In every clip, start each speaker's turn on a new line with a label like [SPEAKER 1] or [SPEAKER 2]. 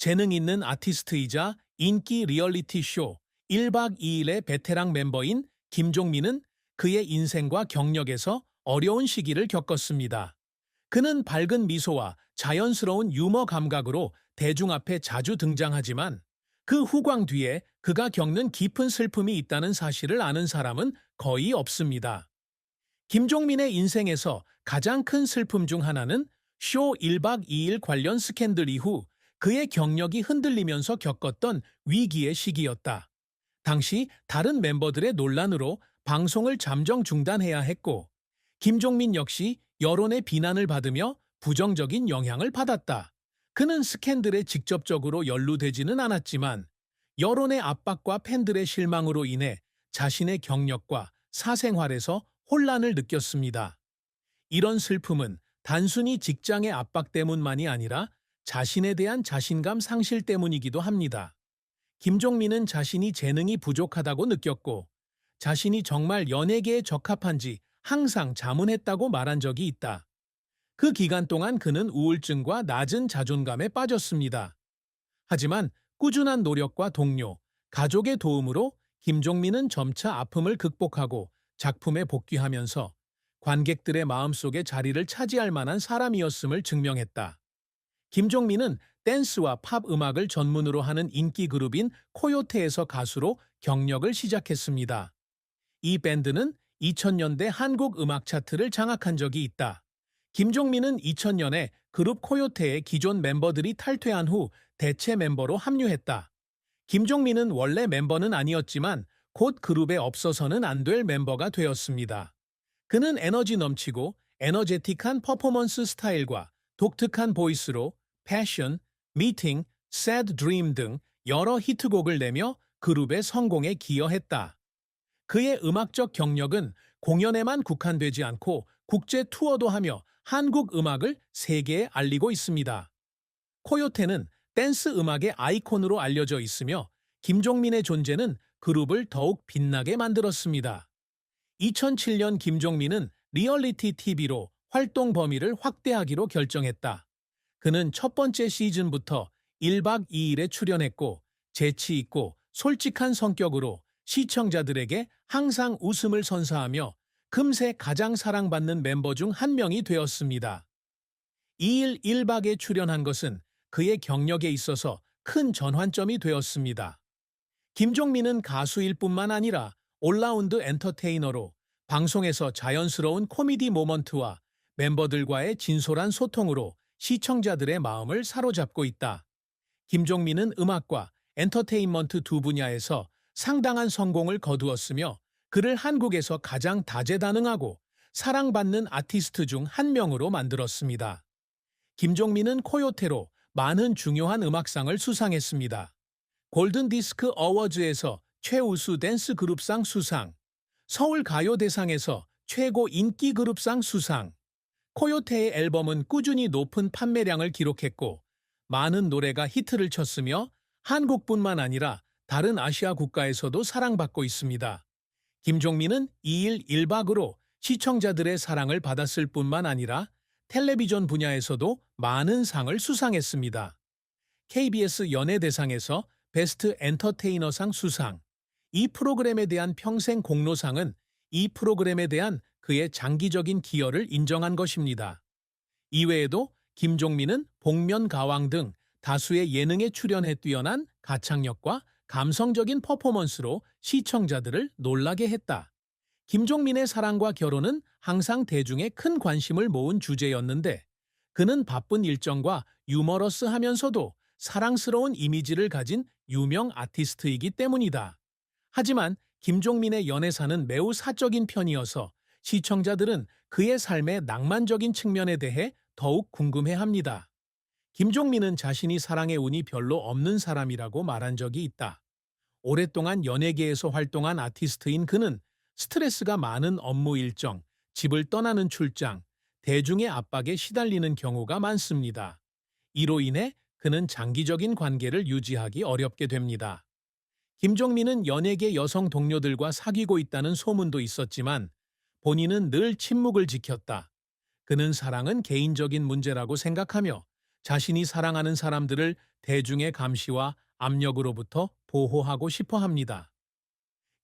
[SPEAKER 1] 재능 있는 아티스트이자 인기 리얼리티 쇼 1박 2일의 베테랑 멤버인 김종민은 그의 인생과 경력에서 어려운 시기를 겪었습니다. 그는 밝은 미소와 자연스러운 유머 감각으로 대중 앞에 자주 등장하지만 그 후광 뒤에 그가 겪는 깊은 슬픔이 있다는 사실을 아는 사람은 거의 없습니다. 김종민의 인생에서 가장 큰 슬픔 중 하나는 쇼 1박 2일 관련 스캔들 이후 그의 경력이 흔들리면서 겪었던 위기의 시기였다. 당시 다른 멤버들의 논란으로 방송을 잠정 중단해야 했고, 김종민 역시 여론의 비난을 받으며 부정적인 영향을 받았다. 그는 스캔들에 직접적으로 연루되지는 않았지만, 여론의 압박과 팬들의 실망으로 인해 자신의 경력과 사생활에서 혼란을 느꼈습니다. 이런 슬픔은 단순히 직장의 압박 때문만이 아니라 자신에 대한 자신감 상실 때문이기도 합니다. 김종민은 자신이 재능이 부족하다고 느꼈고 자신이 정말 연예계에 적합한지 항상 자문했다고 말한 적이 있다. 그 기간 동안 그는 우울증과 낮은 자존감에 빠졌습니다. 하지만 꾸준한 노력과 동료, 가족의 도움으로 김종민은 점차 아픔을 극복하고 작품에 복귀하면서 관객들의 마음속에 자리를 차지할 만한 사람이었음을 증명했다. 김종민은 댄스와 팝 음악을 전문으로 하는 인기 그룹인 코요테에서 가수로 경력을 시작했습니다. 이 밴드는 2000년대 한국 음악 차트를 장악한 적이 있다. 김종민은 2000년에 그룹 코요테의 기존 멤버들이 탈퇴한 후 대체 멤버로 합류했다. 김종민은 원래 멤버는 아니었지만 곧 그룹에 없어서는 안 될 멤버가 되었습니다. 그는 에너지 넘치고 에너제틱한 퍼포먼스 스타일과 독특한 보이스로 패션, 미팅, Sad Dream 등 여러 히트곡을 내며 그룹의 성공에 기여했다. 그의 음악적 경력은 공연에만 국한되지 않고 국제 투어도 하며 한국 음악을 세계에 알리고 있습니다. 코요테는 댄스 음악의 아이콘으로 알려져 있으며 김종민의 존재는 그룹을 더욱 빛나게 만들었습니다. 2007년 김종민은 리얼리티 TV로 활동 범위를 확대하기로 결정했다. 그는 첫 번째 시즌부터 1박 2일에 출연했고 재치 있고 솔직한 성격으로 시청자들에게 항상 웃음을 선사하며 금세 가장 사랑받는 멤버 중 한 명이 되었습니다. 2일 1박에 출연한 것은 그의 경력에 있어서 큰 전환점이 되었습니다. 김종민은 가수일 뿐만 아니라 올라운드 엔터테이너로 방송에서 자연스러운 코미디 모먼트와 멤버들과의 진솔한 소통으로 시청자들의 마음을 사로잡고 있다. 김종민은 음악과 엔터테인먼트 두 분야에서 상당한 성공을 거두었으며 그를 한국에서 가장 다재다능하고 사랑받는 아티스트 중 한 명으로 만들었습니다. 김종민은 코요테로 많은 중요한 음악상을 수상했습니다. 골든디스크 어워즈에서 최우수 댄스 그룹상 수상, 서울가요대상에서 최고 인기 그룹상 수상, 코요테의 앨범은 꾸준히 높은 판매량을 기록했고 많은 노래가 히트를 쳤으며 한국뿐만 아니라 다른 아시아 국가에서도 사랑받고 있습니다. 김종민은 2일 1박으로 시청자들의 사랑을 받았을 뿐만 아니라 텔레비전 분야에서도 많은 상을 수상했습니다. KBS 연예대상에서 베스트 엔터테이너상 수상, 이 프로그램에 대한 평생 공로상은 이 프로그램에 대한 그의 장기적인 기여를 인정한 것입니다. 이외에도 김종민은 복면가왕 등 다수의 예능에 출연해 뛰어난 가창력과 감성적인 퍼포먼스로 시청자들을 놀라게 했다. 김종민의 사랑과 결혼은 항상 대중의 큰 관심을 모은 주제였는데 그는 바쁜 일정과 유머러스하면서도 사랑스러운 이미지를 가진 유명 아티스트이기 때문이다. 하지만 김종민의 연애사는 매우 사적인 편이어서 시청자들은 그의 삶의 낭만적인 측면에 대해 더욱 궁금해합니다. 김종민은 자신이 사랑의 운이 별로 없는 사람이라고 말한 적이 있다. 오랫동안 연예계에서 활동한 아티스트인 그는 스트레스가 많은 업무 일정, 집을 떠나는 출장, 대중의 압박에 시달리는 경우가 많습니다. 이로 인해 그는 장기적인 관계를 유지하기 어렵게 됩니다. 김종민은 연예계 여성 동료들과 사귀고 있다는 소문도 있었지만 본인은 늘 침묵을 지켰다. 그는 사랑은 개인적인 문제라고 생각하며 자신이 사랑하는 사람들을 대중의 감시와 압력으로부터 보호하고 싶어 합니다.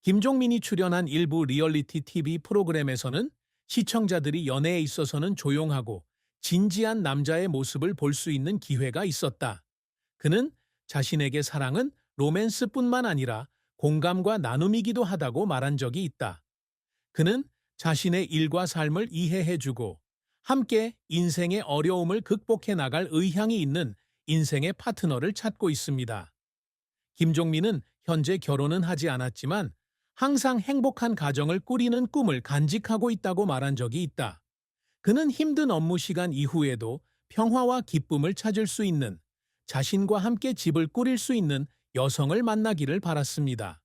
[SPEAKER 1] 김종민이 출연한 일부 리얼리티 TV 프로그램에서는 시청자들이 연애에 있어서는 조용하고 진지한 남자의 모습을 볼 수 있는 기회가 있었다. 그는 자신에게 사랑은 로맨스뿐만 아니라 공감과 나눔이기도 하다고 말한 적이 있다. 그는 자신의 일과 삶을 이해해주고 함께 인생의 어려움을 극복해 나갈 의향이 있는 인생의 파트너를 찾고 있습니다. 김종민은 현재 결혼은 하지 않았지만 항상 행복한 가정을 꾸리는 꿈을 간직하고 있다고 말한 적이 있다. 그는 힘든 업무 시간 이후에도 평화와 기쁨을 찾을 수 있는, 자신과 함께 집을 꾸릴 수 있는 여성을 만나기를 바랐습니다.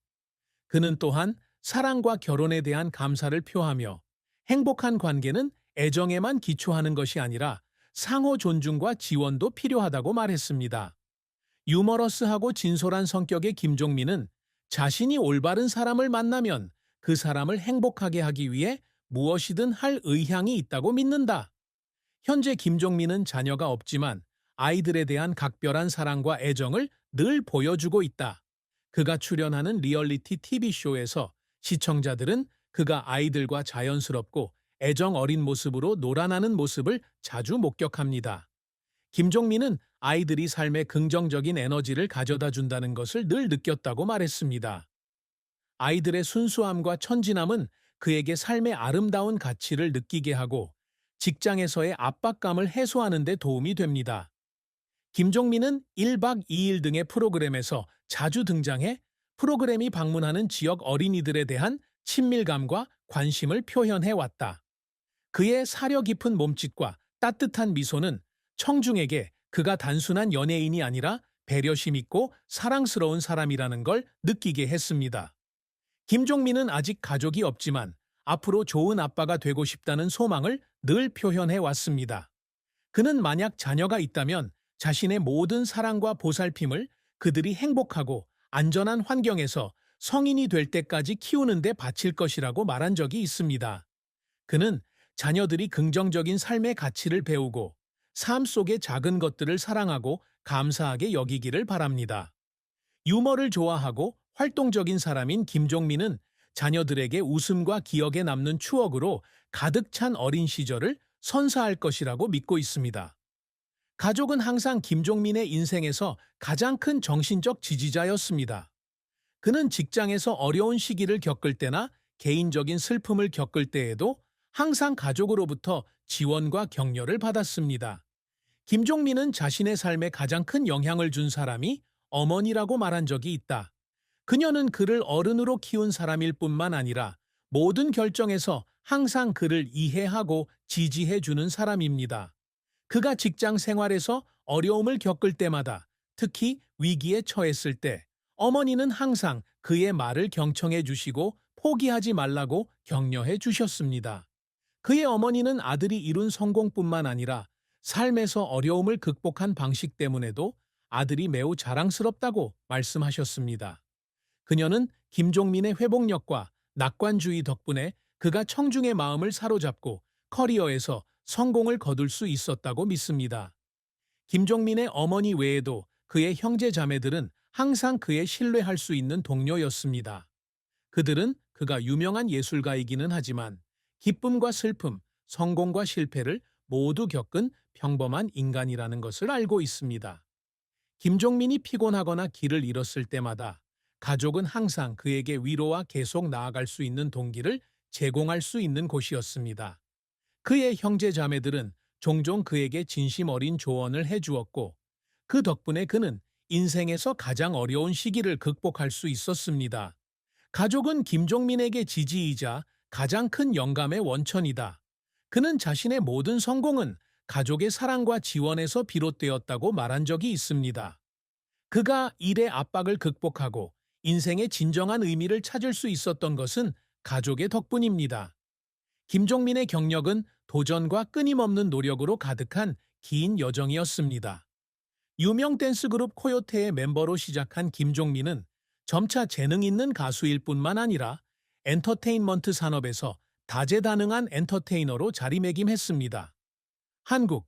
[SPEAKER 1] 그는 또한 사랑과 결혼에 대한 감사를 표하며 행복한 관계는 애정에만 기초하는 것이 아니라 상호 존중과 지원도 필요하다고 말했습니다. 유머러스하고 진솔한 성격의 김종민은 자신이 올바른 사람을 만나면 그 사람을 행복하게 하기 위해 무엇이든 할 의향이 있다고 믿는다. 현재 김종민은 자녀가 없지만 아이들에 대한 각별한 사랑과 애정을 늘 보여주고 있다. 그가 출연하는 리얼리티 TV쇼에서 시청자들은 그가 아이들과 자연스럽고 애정 어린 모습으로 놀아나는 모습을 자주 목격합니다. 김종민은 아이들이 삶에 긍정적인 에너지를 가져다 준다는 것을 늘 느꼈다고 말했습니다. 아이들의 순수함과 천진함은 그에게 삶의 아름다운 가치를 느끼게 하고 직장에서의 압박감을 해소하는 데 도움이 됩니다. 김종민은 1박 2일 등의 프로그램에서 자주 등장해 프로그램이 방문하는 지역 어린이들에 대한 친밀감과 관심을 표현해 왔다. 그의 사려 깊은 몸짓과 따뜻한 미소는 청중에게 그가 단순한 연예인이 아니라 배려심 있고 사랑스러운 사람이라는 걸 느끼게 했습니다. 김종민은 아직 가족이 없지만 앞으로 좋은 아빠가 되고 싶다는 소망을 늘 표현해 왔습니다. 그는 만약 자녀가 있다면 자신의 모든 사랑과 보살핌을 그들이 행복하고 안전한 환경에서 성인이 될 때까지 키우는 데 바칠 것이라고 말한 적이 있습니다. 그는 자녀들이 긍정적인 삶의 가치를 배우고 삶 속의 작은 것들을 사랑하고 감사하게 여기기를 바랍니다. 유머를 좋아하고 활동적인 사람인 김종민은 자녀들에게 웃음과 기억에 남는 추억으로 가득 찬 어린 시절을 선사할 것이라고 믿고 있습니다. 가족은 항상 김종민의 인생에서 가장 큰 정신적 지지자였습니다. 그는 직장에서 어려운 시기를 겪을 때나 개인적인 슬픔을 겪을 때에도 항상 가족으로부터 지원과 격려를 받았습니다. 김종민은 자신의 삶에 가장 큰 영향을 준 사람이 어머니라고 말한 적이 있다. 그녀는 그를 어른으로 키운 사람일 뿐만 아니라 모든 결정에서 항상 그를 이해하고 지지해 주는 사람입니다. 그가 직장 생활에서 어려움을 겪을 때마다, 특히 위기에 처했을 때, 어머니는 항상 그의 말을 경청해 주시고 포기하지 말라고 격려해 주셨습니다. 그의 어머니는 아들이 이룬 성공뿐만 아니라 삶에서 어려움을 극복한 방식 때문에도 아들이 매우 자랑스럽다고 말씀하셨습니다. 그녀는 김종민의 회복력과 낙관주의 덕분에 그가 청중의 마음을 사로잡고 커리어에서 성공을 거둘 수 있었다고 믿습니다. 김종민의 어머니 외에도 그의 형제 자매들은 항상 그의 신뢰할 수 있는 동료였습니다. 그들은 그가 유명한 예술가이기는 하지만 기쁨과 슬픔, 성공과 실패를 모두 겪은 평범한 인간이라는 것을 알고 있습니다. 김종민이 피곤하거나 길을 잃었을 때마다 가족은 항상 그에게 위로와 계속 나아갈 수 있는 동기를 제공할 수 있는 곳이었습니다. 그의 형제 자매들은 종종 그에게 진심 어린 조언을 해주었고 그 덕분에 그는 인생에서 가장 어려운 시기를 극복할 수 있었습니다. 가족은 김종민에게 지지이자 가장 큰 영감의 원천이다. 그는 자신의 모든 성공은 가족의 사랑과 지원에서 비롯되었다고 말한 적이 있습니다. 그가 일의 압박을 극복하고 인생의 진정한 의미를 찾을 수 있었던 것은 가족의 덕분입니다. 김종민의 경력은 도전과 끊임없는 노력으로 가득한 긴 여정이었습니다. 유명 댄스 그룹 코요테의 멤버로 시작한 김종민은 점차 재능 있는 가수일 뿐만 아니라 엔터테인먼트 산업에서 다재다능한 엔터테이너로 자리매김했습니다. 한국,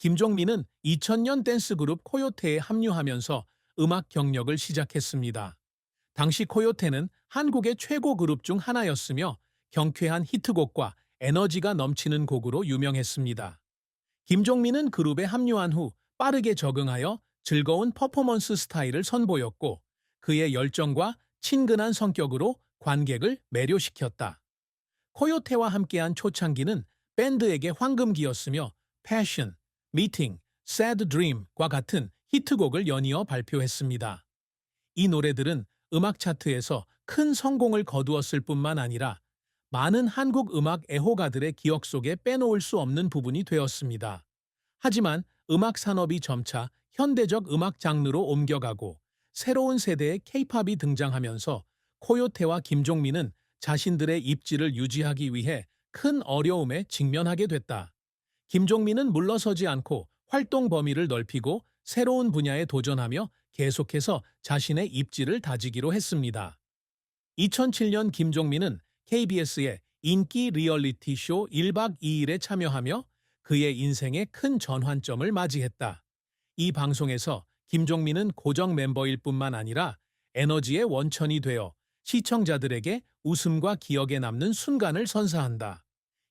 [SPEAKER 1] 김종민은 2000년 댄스그룹 코요테에 합류하면서 음악 경력을 시작했습니다. 당시 코요테는 한국의 최고 그룹 중 하나였으며 경쾌한 히트곡과 에너지가 넘치는 곡으로 유명했습니다. 김종민은 그룹에 합류한 후 빠르게 적응하여 즐거운 퍼포먼스 스타일을 선보였고 그의 열정과 친근한 성격으로 관객을 매료시켰다. 코요테와 함께한 초창기는 밴드에게 황금기였으며 Passion, Meeting, Sad Dream과 같은 히트곡을 연이어 발표했습니다. 이 노래들은 음악 차트에서 큰 성공을 거두었을 뿐만 아니라 많은 한국 음악 애호가들의 기억 속에 빼놓을 수 없는 부분이 되었습니다. 하지만 음악 산업이 점차 현대적 음악 장르로 옮겨가고 새로운 세대의 케이팝이 등장하면서 코요테와 김종민은 자신들의 입지를 유지하기 위해 큰 어려움에 직면하게 됐다. 김종민은 물러서지 않고 활동 범위를 넓히고 새로운 분야에 도전하며 계속해서 자신의 입지를 다지기로 했습니다. 2007년 김종민은 KBS의 인기 리얼리티 쇼 1박 2일에 참여하며 그의 인생의 큰 전환점을 맞이했다. 이 방송에서 김종민은 고정 멤버일 뿐만 아니라 에너지의 원천이 되어 시청자들에게 웃음과 기억에 남는 순간을 선사한다.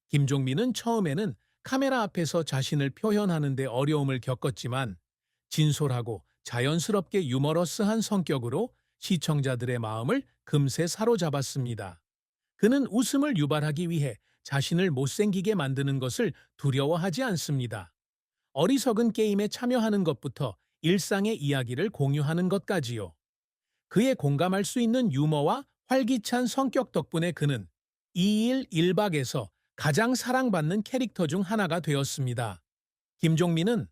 [SPEAKER 1] 김종민은 처음에는 카메라 앞에서 자신을 표현하는 데 어려움을 겪었지만 진솔하고 자연스럽게 유머러스한 성격으로 시청자들의 마음을 금세 사로잡았습니다. 그는 웃음을 유발하기 위해 자신을 못생기게 만드는 것을 두려워하지 않습니다. 어리석은 게임에 참여하는 것부터 일상의 이야기를 공유하는 것까지요. 그의 공감할 수 있는 유머와 활기찬 성격 덕분에 그는 2일 1박에서 가장 사랑받는 캐릭터 중 하나가 되었습니다. 김종민은